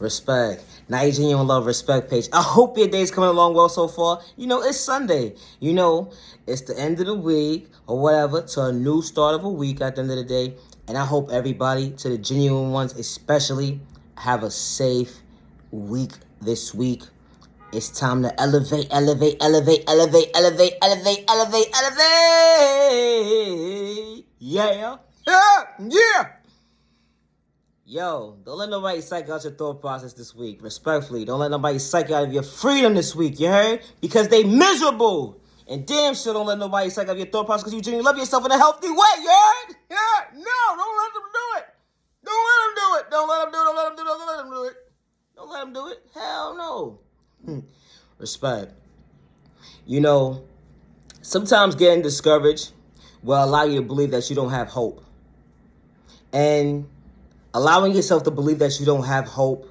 Respect. Now you genuine love, respect page. I hope your day's coming along well so far. It's Sunday. It's the end of the week or whatever to a new start of a week at the end of the day. And I hope everybody, to the genuine ones especially, have a safe week this week. It's time to elevate, elevate, elevate, elevate, elevate, elevate, elevate, elevate. Yeah. Yeah. Yo, don't let nobody psych out your thought process this week. Respectfully, don't let nobody psych out of your freedom this week, you heard? Because they miserable. And damn sure don't let nobody psych out of your thought process because you genuinely love yourself in a healthy way, you heard? Yeah, no, don't let them do it. Don't let them do it. Don't let them do it. Don't let them do it. Don't let them do it. Don't let them do it. Hell no. Respect. Sometimes getting discouraged will allow you to believe that you don't have hope. And allowing yourself to believe that you don't have hope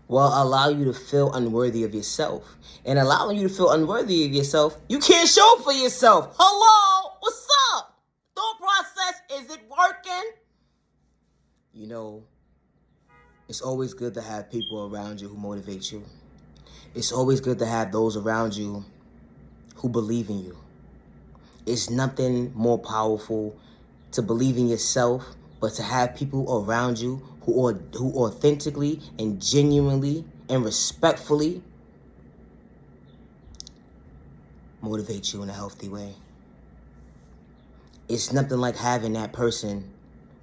will allow you to feel unworthy of yourself. And allowing you to feel unworthy of yourself, you can't show for yourself. Hello? What's up? Thought process, is it working? It's always good to have people around you who motivate you. It's always good to have those around you who believe in you. It's nothing more powerful to believe in yourself, but to have people around you who authentically and genuinely and respectfully motivate you in a healthy way. It's nothing like having that person,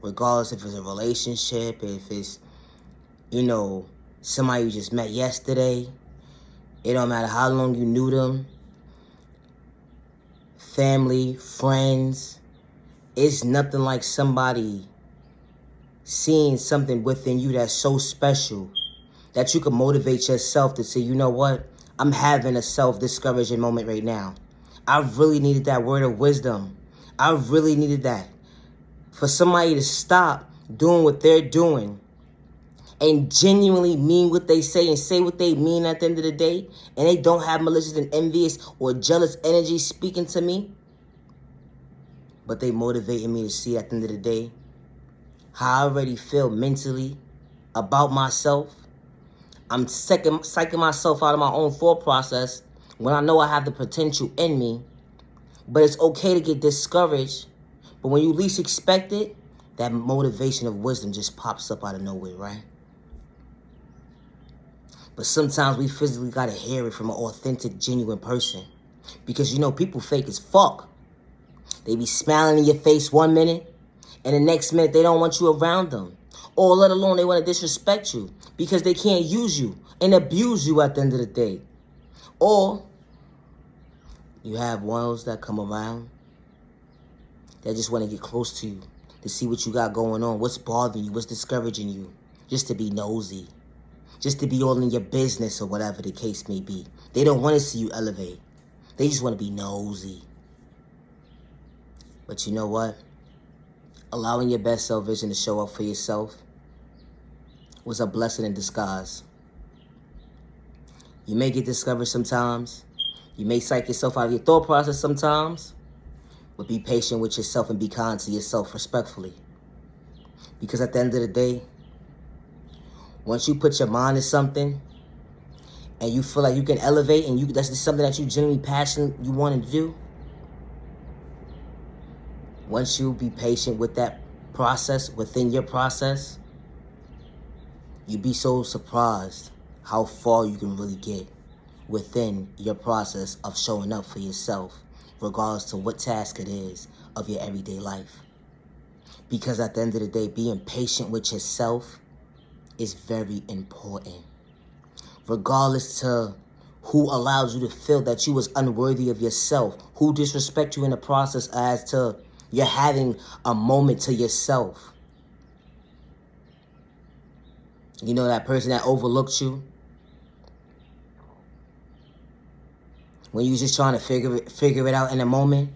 regardless if it's a relationship, if it's, somebody you just met yesterday. It don't matter how long you knew them. Family, friends. It's nothing like somebody seeing something within you that's so special that you can motivate yourself to say, you know what? I'm having a self-discouraging moment right now. I really needed that word of wisdom. I really needed that. For somebody to stop doing what they're doing and genuinely mean what they say and say what they mean at the end of the day, and they don't have malicious and envious or jealous energy speaking to me, but they motivating me to see at the end of the day how I already feel mentally about myself. I'm psyching myself out of my own thought process when I know I have the potential in me, but it's okay to get discouraged. But when you least expect it, that motivation of wisdom just pops up out of nowhere, right? But sometimes we physically gotta hear it from an authentic, genuine person. Because people fake as fuck. They be smiling in your face one minute, and the next minute they don't want you around them. Or let alone they want to disrespect you because they can't use you and abuse you at the end of the day. Or you have ones that come around that just want to get close to you, to see what you got going on, what's bothering you, what's discouraging you, just to be nosy. Just to be all in your business or whatever the case may be. They don't want to see you elevate. They just want to be nosy. But you know what? Allowing your best self vision to show up for yourself was a blessing in disguise. You may get discouraged sometimes. You may psych yourself out of your thought process sometimes. But be patient with yourself and be kind to yourself respectfully. Because at the end of the day, once you put your mind to something and you feel like you can elevate and that's just something that you genuinely passionate, you want to do, once you be patient with that process, within your process, you'd be so surprised how far you can really get within your process of showing up for yourself, regardless to what task it is of your everyday life. Because at the end of the day, being patient with yourself is very important. Regardless to who allows you to feel that you was unworthy of yourself, who disrespect you in the process as to you're having a moment to yourself. That person that overlooked you when you was just trying to figure it out in a moment,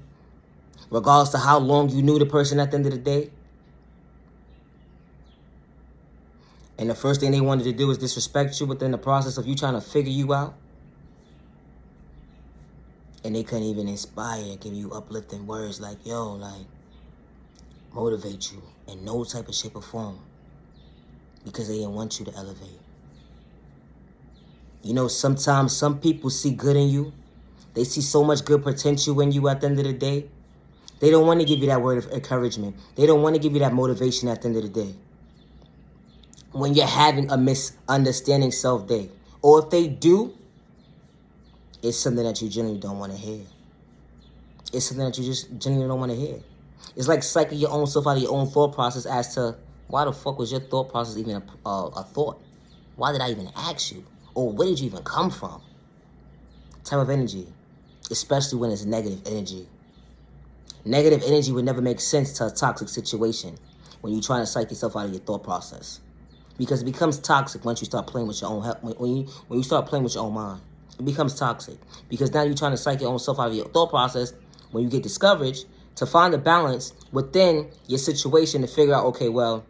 regardless to how long you knew the person at the end of the day. And the first thing they wanted to do is disrespect you within the process of you trying to figure you out. And they couldn't even inspire, give you uplifting words like, motivate you in no type of shape or form. Because they didn't want you to elevate. You know, sometimes some people see good in you. They see so much good potential in you at the end of the day. They don't want to give you that word of encouragement. They don't want to give you that motivation at the end of the day. When you're having a misunderstanding self-day. Or if they do, it's something that you genuinely don't want to hear. It's something that you just genuinely don't want to hear. It's like psyching your own self out of your own thought process as to why the fuck was your thought process even a thought? Why did I even ask you? Or where did you even come from? Type of energy. Especially when it's negative energy. Negative energy would never make sense to a toxic situation when you're trying to psych yourself out of your thought process. Because it becomes toxic once you start playing with your own health. When you start playing with your own mind, it becomes toxic. Because now you're trying to psych your own self out of your thought process when you get discouraged to find a balance within your situation to figure out, okay, well,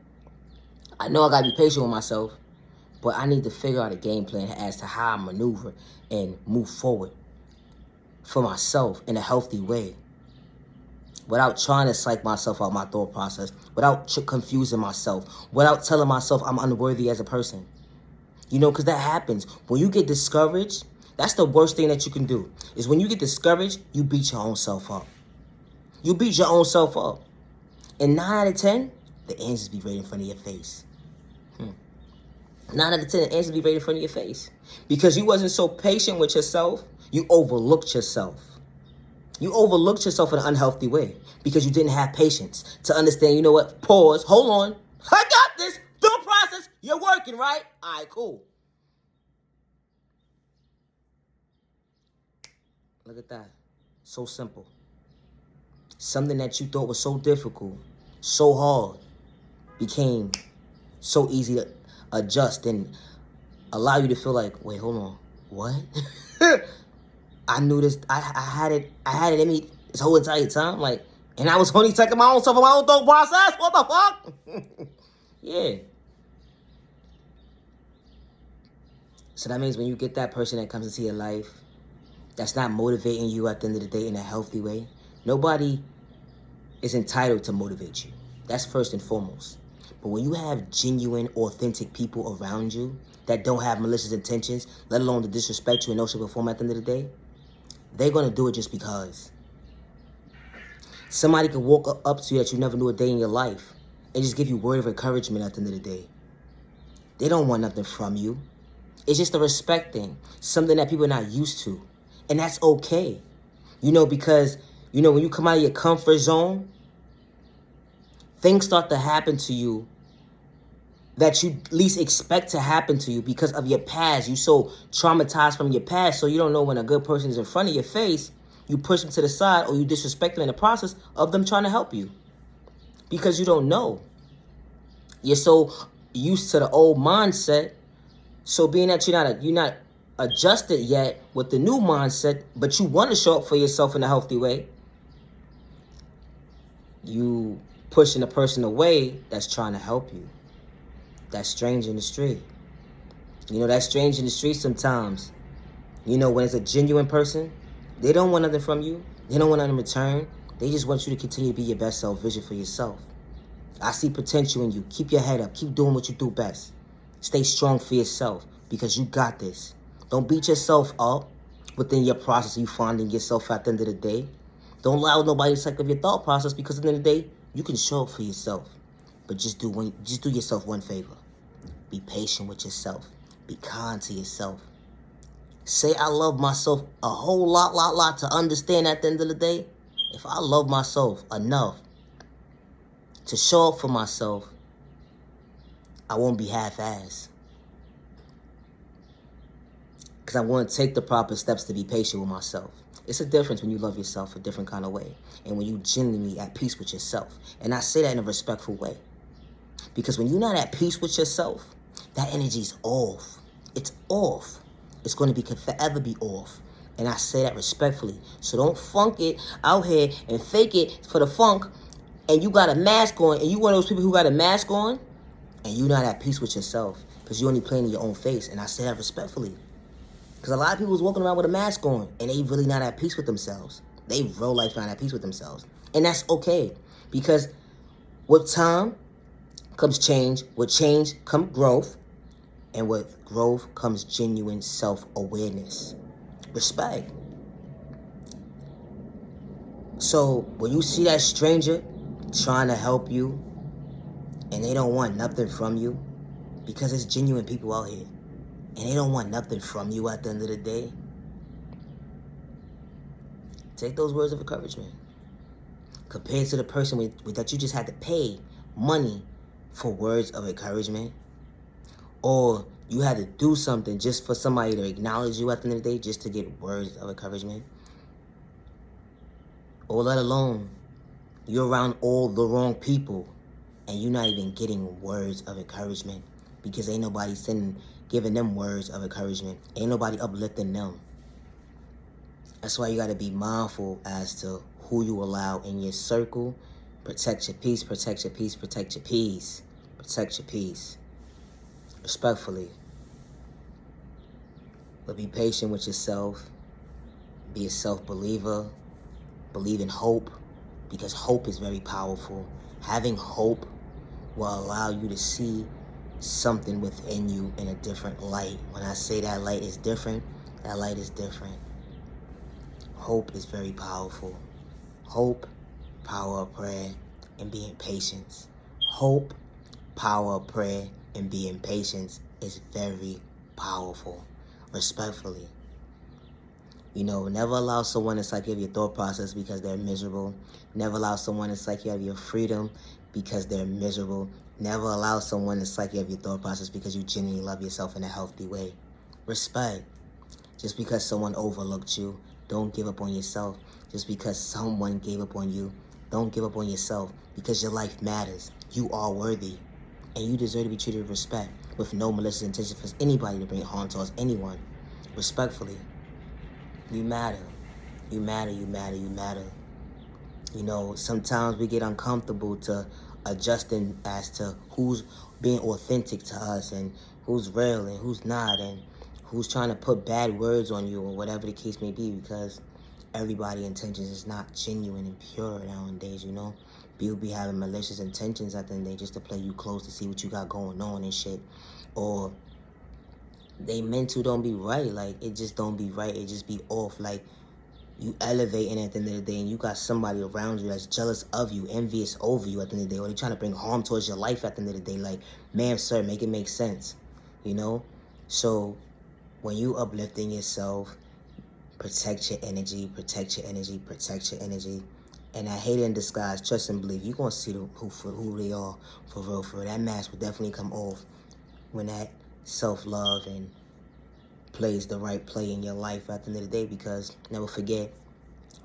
I know I got to be patient with myself, but I need to figure out a game plan as to how I maneuver and move forward for myself in a healthy way. Without trying to psych myself out my thought process, without confusing myself, without telling myself I'm unworthy as a person. You know, because that happens. When you get discouraged, that's the worst thing that you can do. Is when you get discouraged, you beat your own self up. You beat your own self up. And 9 out of 10, the answers be right in front of your face. 9 out of 10, the answers be right in front of your face. Because you wasn't so patient with yourself, you overlooked yourself. You overlooked yourself in an unhealthy way because you didn't have patience to understand, you know what, pause, hold on. I got this. Through process, you're working, right? All right, cool. Look at that. So simple. Something that you thought was so difficult, so hard, became so easy to adjust and allow you to feel like, wait, hold on, what? I knew this. I had it in me this whole entire time. Like, and I was only taking my own stuff in my own thought process. What the fuck? Yeah. So that means when you get that person that comes into your life, that's not motivating you at the end of the day in a healthy way, nobody is entitled to motivate you. That's first and foremost. But when you have genuine, authentic people around you that don't have malicious intentions, let alone to disrespect you in no shape or form at the end of the day, they're going to do it just because. Somebody could walk up to you that you never knew a day in your life and just give you word of encouragement at the end of the day. They don't want nothing from you. It's just a respect thing, something that people are not used to. And that's okay. You know, because, you know, when you come out of your comfort zone, things start to happen to you that you least expect to happen to you because of your past. You so traumatized from your past, so you don't know when a good person is in front of your face, you push them to the side or you disrespect them in the process of them trying to help you. Because you don't know. You're so used to the old mindset, so being that you're not adjusted yet with the new mindset, but you want to show up for yourself in a healthy way, you pushing a person away that's trying to help you. That strange in the street. You know, that strange in the street sometimes. You know, when it's a genuine person, they don't want nothing from you. They don't want nothing in return. They just want you to continue to be your best self vision for yourself. I see potential in you. Keep your head up. Keep doing what you do best. Stay strong for yourself because you got this. Don't beat yourself up within your process of you finding yourself at the end of the day. Don't allow nobody to suck up your thought process because at the end of the day, you can show up for yourself. But just do yourself one favor. Be patient with yourself. Be kind to yourself. Say I love myself a whole lot to understand at the end of the day. If I love myself enough to show up for myself, I won't be half-assed. Because I'm going to take the proper steps to be patient with myself. It's a difference when you love yourself a different kind of way. And when you genuinely at peace with yourself. And I say that in a respectful way. Because when you're not at peace with yourself, that energy's off. It's off. It's going to be forever be off. And I say that respectfully. So don't funk it out here and fake it for the funk. And you got a mask on. And you one of those people who got a mask on. And you're not at peace with yourself. Because you're only playing in your own face. And I say that respectfully. Because a lot of people is walking around with a mask on. And they really not at peace with themselves. They real life not at peace with themselves. And that's okay. Because with time comes change. With change comes growth. And with growth comes genuine self-awareness. Respect. So when you see that stranger trying to help you and they don't want nothing from you, because it's genuine people out here and they don't want nothing from you at the end of the day, take those words of encouragement. Compared to the person that you just had to pay money for words of encouragement, or you had to do something just for somebody to acknowledge you at the end of the day, just to get words of encouragement. Or let alone, you're around all the wrong people and you're not even getting words of encouragement because ain't nobody giving them words of encouragement. Ain't nobody uplifting them. That's why you got to be mindful as to who you allow in your circle. Protect your peace, protect your peace, protect your peace. Protect your peace. Respectfully. But be patient with yourself. Be a self-believer. Believe in hope, because hope is very powerful. Having hope will allow you to see something within you in a different light. When I say that light is different, that light is different. Hope is very powerful. Hope, power of prayer, and being patient. Hope, power of prayer, and being patient is very powerful. Respectfully. You know, never allow someone to psych you out of your thought process because they're miserable. Never allow someone to psych you out of your freedom because they're miserable. Never allow someone to psych you out of your thought process because you genuinely love yourself in a healthy way. Respect. Just because someone overlooked you, don't give up on yourself. Just because someone gave up on you, don't give up on yourself, because your life matters. You are worthy, and you deserve to be treated with respect, with no malicious intention for anybody to bring harm towards anyone. Respectfully. You matter. You matter, you matter, you matter. You know, sometimes we get uncomfortable to adjusting as to who's being authentic to us and who's real and who's not, and who's trying to put bad words on you or whatever the case may be, because everybody's intentions is not genuine and pure nowadays, you know? People be having malicious intentions at the end of the day just to play you close to see what you got going on and shit. Or they mental don't be right. Like, it just don't be right. It just be off. Like, you elevating at the end of the day and you got somebody around you that's jealous of you, envious over you at the end of the day, or they trying to bring harm towards your life at the end of the day. Like, man, sir, make it make sense, you know? So when you uplifting yourself, protect your energy, protect your energy, protect your energy. And I hate it in disguise. Trust and believe. You're going to see who they are for real, for real. That mask will definitely come off when that self-love and plays the right play in your life at the end of the day, because never forget,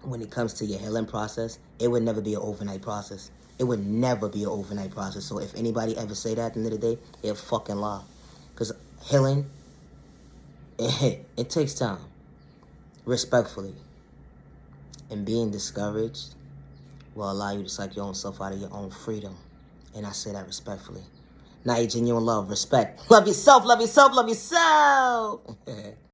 when it comes to your healing process, it would never be an overnight process. It would never be an overnight process. So if anybody ever say that at the end of the day, they're fucking lie. Because healing, it takes time. Respectfully. And being discouraged will allow you to psych your own self out of your own freedom. And I say that respectfully. Not a genuine love, respect. Love yourself, love yourself, love yourself.